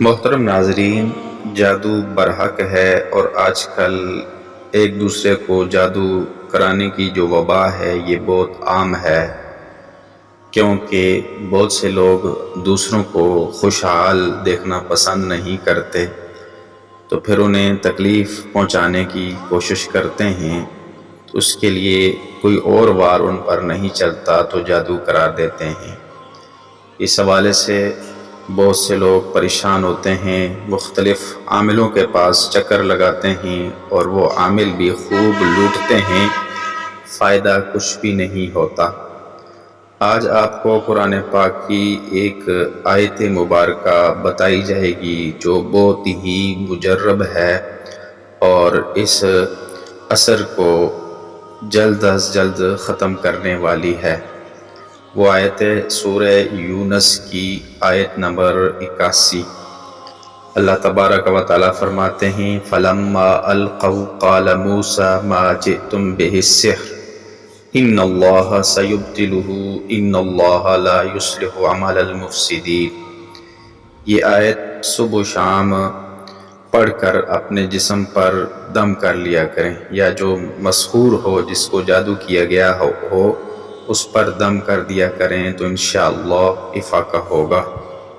محترم ناظرین، جادو برحق ہے اور آج کل ایک دوسرے کو جادو کرانے کی جو وبا ہے یہ بہت عام ہے، کیونکہ بہت سے لوگ دوسروں کو خوشحال دیکھنا پسند نہیں کرتے، تو پھر انہیں تکلیف پہنچانے کی کوشش کرتے ہیں، تو اس کے لیے کوئی اور وار ان پر نہیں چلتا تو جادو کرا دیتے ہیں۔ اس حوالے سے بہت سے لوگ پریشان ہوتے ہیں، مختلف عاملوں کے پاس چکر لگاتے ہیں اور وہ عامل بھی خوب لوٹتے ہیں، فائدہ کچھ بھی نہیں ہوتا۔ آج آپ کو قرآن پاک کی ایک آیت مبارکہ بتائی جائے گی جو بہت ہی مجرب ہے اور اس اثر کو جلد از جلد ختم کرنے والی ہے۔ وہ آیت سورہ یونس کی آیت نمبر 81۔ اللہ تبارک و تعالیٰ فرماتے ہیں فَلَمَّا أَلْقَوْا قَالَ مُوسَىٰ مَا جِئْتُمْ بِهِ السِّحْرُ إِنَّ اللَّهَ سَيُبْطِلُهُ إِنَّ اللَّهَ لَا يُصْلِحُ عَمَلَ الْمُفْسِدِينَ۔ یہ آیت صبح و شام پڑھ کر اپنے جسم پر دم کر لیا کریں، یا جو مسحور ہو، جس کو جادو کیا گیا ہو اس پر دم کر دیا کریں تو انشاءاللہ افاقہ ہوگا۔